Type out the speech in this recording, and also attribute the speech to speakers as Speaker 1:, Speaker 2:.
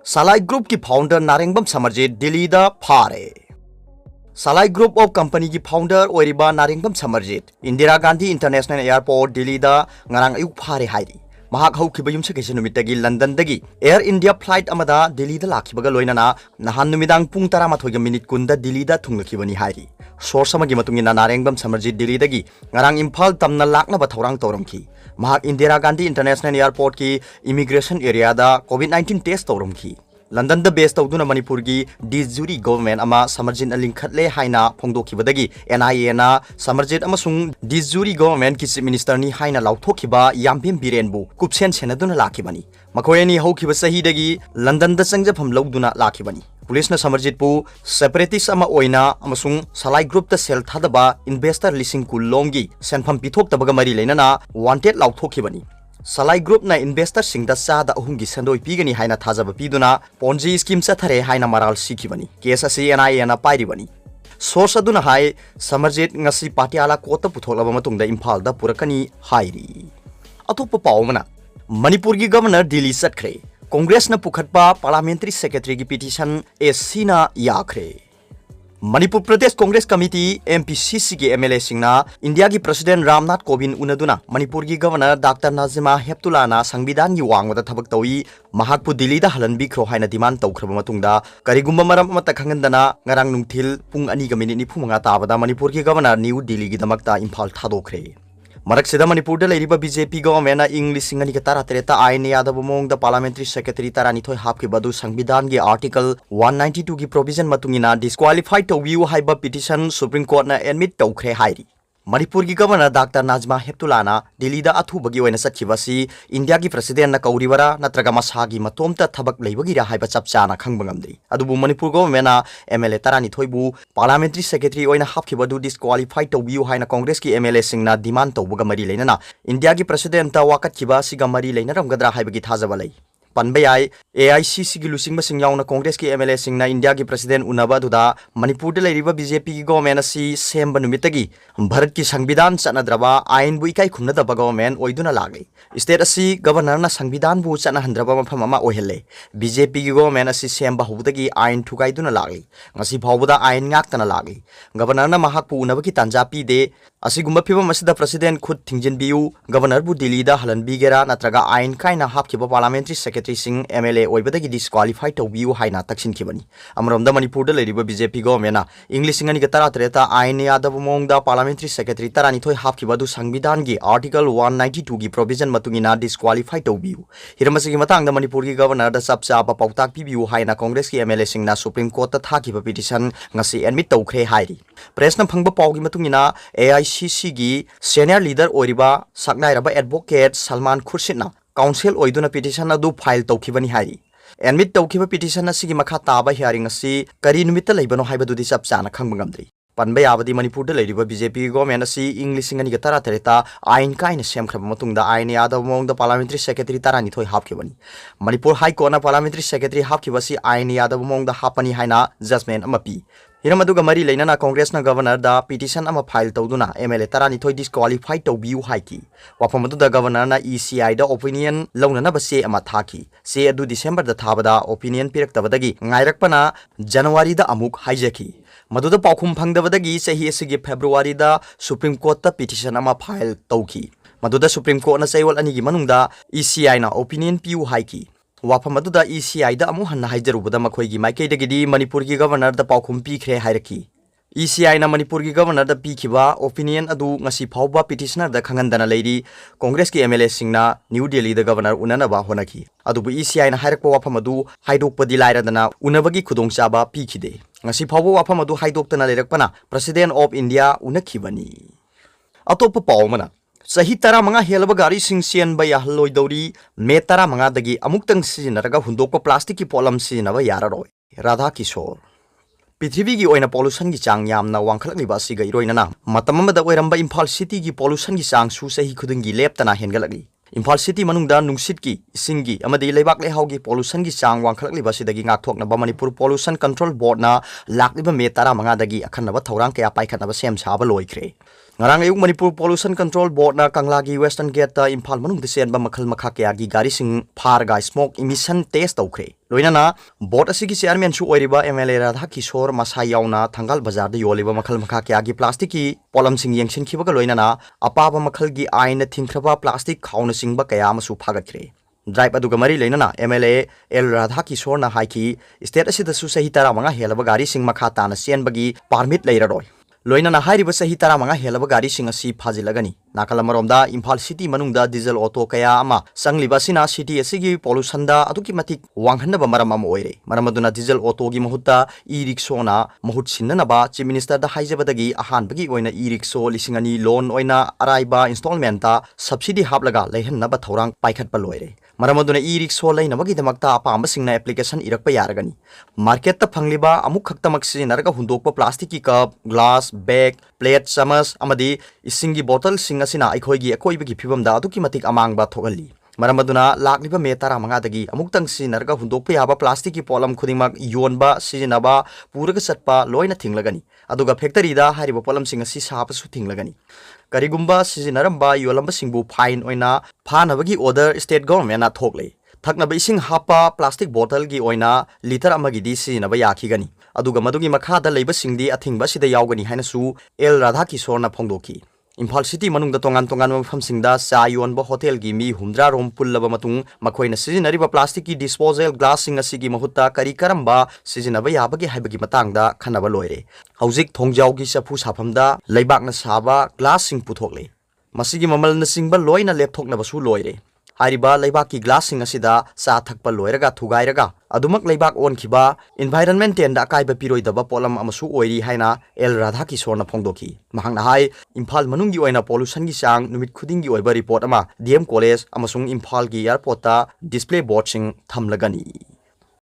Speaker 1: Salai Group की founder Narengbam Samarjit Delhi दा फारे। सलाई ग्रुप ऑफ कंपनी की फाउंडर ओरिबा नारेंगबम समरजीत इंदिरा गांधी इंटरनेशनल एयरपोर्ट दिल्ली दा ngarang ayuk फारे हाइरी mahak haukiba yumsakese numitagi London dagi Air India flight amada Delhi da lakibaga loinana nahan numidang pung 13 ga minute kunda Delhi da thunglakibani hairi source amagi matungina narengbam samarjit Delhi dagi ngarang Imphal tamna lakna ba thorang tawramki mahak Indira Gandhi International Airport ki immigration area da COVID-19 test tawramki London da base tawduna Manipur gi Dijuri government ama Samarjit alinkhatle haina phongdokibadagi NIA na Samarjit amasung Dijuri government ki chief minister ni haina lauthokhiba Yampim Birenbu kupsen senaduna lakibani makoyani haukiba sahi dagi London da changjafam lawduna lakibani police na Samarjit pu separatist ama oina amasung Salai group ta sel thadaba investor lising kulongi senpham pithok tabaga mari leinana wanted lauthokibani Salai Group na investor singda sada ahumgi sandoi pigani haina thajaba piduna Ponzi scheme chathare haina maral sikibani case asi NIA na pairibani source aduna hai Samarjit ngasi Patiala kota putholaba matungda Imphal da purakani hairi atopa pawmana Manipur gi governor Delhi chatkre Congress na pukhatpa parliamentary secretary gi petition SC na yakhre Manipur Pradesh Congress Committee MPCC की MLA सिंगना India की president Ramnath Kovind उनदुना Manipur की governor doctor Najma हेप्तुलाना संविधान की वांगदा थबक तौई महाकपु दिल्ली दा हलनबिख्रो हाइना demand तौख्रब मतुंगदा करिगुम्बा मरम अमता खंगंदना ngarang nungthil pung 2 ga minute 9 ताबदा Manipur की governor New Delhi की दमकता इम्फाल थादोख्रे मरकसिदा मणिपुर लेरिबा बीजेपी गवर्नमेंट इंग लिसिंग अनि का तारा तेरेता आईन यादव मोंग द पार्लियामेंट्री सेक्रेटरी तारानिथोय हापके बदु संविधान के आर्टिकल 192 की प्रोविजन मतुंगिना डिस्क्वालीफाइड टोवियु हाइबा पिटिशन सुप्रीम कोर्ट ना एडमिट तौख्रे हाइरी मणिपुर की गवर्नर डॉक्टर नाजिमा हेप्तुलाना दिल्ली दा अथुबगी ओइना सचिवासी इंडिया की प्रेसिडेंट ना कौरिवरा नत्रगा मसागी मतोमता थबक लेबगिरा हाइबा चपचाना खंगबंगमद्री अदुबु मणिपुर गवर्नमेंट ना एमएलए तारानिथोयबु पार्लियामेंट्री सेक्रेटरी ओइना हापखिबदु डिस्क्वालीफाइड तौबियु हाइना कांग्रेस की एमएलए सिंगना डिमांड तौबगा मरी लेना इंडिया की प्रेसिडेंट ता वाकतखिबा सिगा मरी लेनरमगद्रा हाइबगी थाजबा लै पनबयाई AICC की लुसिंग सिंह यावना कांग्रेस की MLA सिंह इंडिया की प्रेसिडेंट उनबा दुदा मणिपुर दे लेरिबा बीजेपी की गवर्नमेंट असि सेम्ब नुमितगी भारत की संविधान चनद्रबा आइन बु इकाई खुमनदबा गवर्नमेंट ओइदुना लागै स्टेट असि गवर्नर ना संविधान बु चनहंद्रबा मफम अमा ओहेले बीजेपी की गवर्नमेंट असि सेम्बा हुबदगी आइन थुगाइदुना लागै ngasi phawbada ain ngaktana lagi governor na mahak pu unabaki tanja pi de asigumba phibam asida president khud thingjin biu governor bu Delhi da halan bigera natraga ain kaina hapkiba parliamentary secretary sing MLA oibadagi disqualified to biu haina taksin khibani amromda manipur da leriba BJP government na english ngani ga tara treta ain yadav mong da parliamentary secretary tarani thoi hapkiba du संविधान gi article 192 gi provision matungina disqualified to biu hiramasi gi matang da manipur gi governor da sapcha ba pautak pi biu haina congress ki MLA sing na supreme court ta thakiba petition ngasi admit tawkhre hairi press na phangba pawgi matungina AICC gi senior leader oiriba saknairaba advocate Salman Khurshid na council oiduna petition adu file tawkhibani hairi admit tawkhiba petition asigi makha taba hearing asi kari numita leibano haibadu di sapchana khangbangamdri panba yabadi manipur da leiriba BJP government asi english ngani ga tara tereta ain kaina semkhra matungda ain yadav mong da parliamentary secretary tarani thoi hapkibani manipur high court na parliamentary secretary hapkibasi ain yadav mong da hapani haina judgment amapi हिरमदुगा मरी लेना कांग्रेस ना governor दा petition अमा file तौदुना MLA तारानी थोई disqualified तौबियु हाइकी वाफमदुदा governor ना ECI दा opinion लौनना बसे अमा थाकी से अदु डिसेंबर दा थाबदा ओपिनियन पिरक्तबदगी ngairакпана जनवरी दा अमुक हाइजकी मदुदा पाखुम फंगदबदगी सही एसिगी फेब्रुवारी दा सुप्रीम कोर्ट ता पिटिशन अमा फाइल तौकी मदुदा सुप्रीम कोर्ट ना चैवल अनिगी मनुंगदा ECI ना ओपिनियन पियु हाइकी वाफम अदुदा ECI दा अमु हन्ना हाइजरुबदा मखोइगी माइकेदगिदी मणिपुर की गवर्नर दा पाखुम पीख्रे हाइरकी ECI ना मणिपुर की गवर्नर दा पीखिबा ओपिनियन अदु ngasi phawba petitioner दा खंगंदना लेरी कांग्रेस की MLA सिंगना न्यू दिल्ली दा गवर्नर उननबा होनकी अदुबु ECI ना हाइरकपा वाफम अदु हाइदोकपदि लाइरदना उनबगी खुदोंचाबा पीखिदे ngasi phawba वाफम अदु हाइदोक्तना लेरकपना प्रेसिडेंट ऑफ इंडिया उनखिबनी अतोप पावमना सही 15 हेलब गारी सिंह सेनबा याहलोइदौरी मे 15 दगी अमुक्तंग सिजिनरगा हुंदोक प्लास्टिक की पोलम सिजिनबा याररोय राधा किशोर पृथ्वी की ओइना पोल्यूशन की चांग यामना वांखलकलिबा सिगा इरोइनना मतममदा ओइरंबा इम्फाल सिटी की पोल्यूशन की चांग सु सही खुदुंगी लेपतना हेनगलगली इम्फाल सिटी मनुंगदा नुंगसित की इसिंगी अमदी लेबाक लेहाव की पोल्यूशन की चांग वांखलकलिबा सिदगी ngathoknaba Manipur pollution control board ना लाकलिबा मे 15 दगी अखनबा थौरांग कया पाइखनबा सेम साबा लोइख्रे ngarang ayuk Manipur Pollution Control Board na Kanglagi Western Gate ta Imphal manung disen ba makhal makha kya gi gari sing phar ga smoke emission test tawkhre loina na board asigi chairman su oiriba MLA Radha Kishore Masai yauna Thangal Bazar da yoliba makhal makha kya gi plastic ki polam sing yengsin khiba ga loina na apaba makhal gi aina thingkhraba plastic khauna sing ba kaya masu phagakhre drive aduga mari leinana MLA L Radha Kishore na haiki state asida su sahi tara manga helaba gari sing makha ta na sen bagi permit leiraroi loina na hairiba sahi tara manga helaba gari sing asi phajilagani nakala maromda Imphal city manungda diesel auto kaya ama sangliba sina city asigi pollution da aduki matik wanghanna ba maram am oire maramaduna diesel auto gi mahutta e-rickshaw na mahut sinna ba chief minister da haijabadagi ahan bagi oina e-rickshaw lisingani loan oina araiba installment ta subsidy haplaga leihanna ba thorang paikhat ba loire maramaduna e-rickshaw laina bagi damakta apamba singna application irakpa yaragani market ta phangliba amuk khaktamak sinarga hundokpa plastic ki cup glass bag plate chamas amadi isingi bottle sing asina aikhoigi akoibagi phibamda aduki matik amangba thogali maramaduna lakliba me tara manga dagi amuktang sinarga hundokpa yaba plastic ki polam khudingmak yonba sijinaba puraga satpa loina thinglagani aduga factory da hariba polam sing asi sapa su thinglagani karigumba sijinaramba yolamba singbu fine oina phanabagi order state government na thoklei thaknaba ising hapa plastic bottle gi oina liter amagi di sijinaba yakhigani aduga madugi makhada leiba singdi athingba sida yaugani haina su L Radha Kishore na phongdoki Imphal city manungda tongan mafam singda sa yonba hotel gi mi humdra rom pullaba matung makhoina sijinariba plastic ki disposal glass sing asigi mahutta kari karamba sijinaba yabagi haibagi matangda khanaba loire haujik thongjau gi sapu saphamda leibakna saba glass sing puthokle masigi mamal na singba loina lepthokna basu loire hariba leibak ki glass sing asida sa thakpa loiraga thugairaga adumak leibak on khiba environment ten da kai ba piroi daba polam amasu oiri haina L Radha Kishore na phongdoki mahangna hai Imphal manungi oina pollution gi sang numit khuding gi oiba report ama DM college amasung Imphal gi airport ta display board sing thamlagani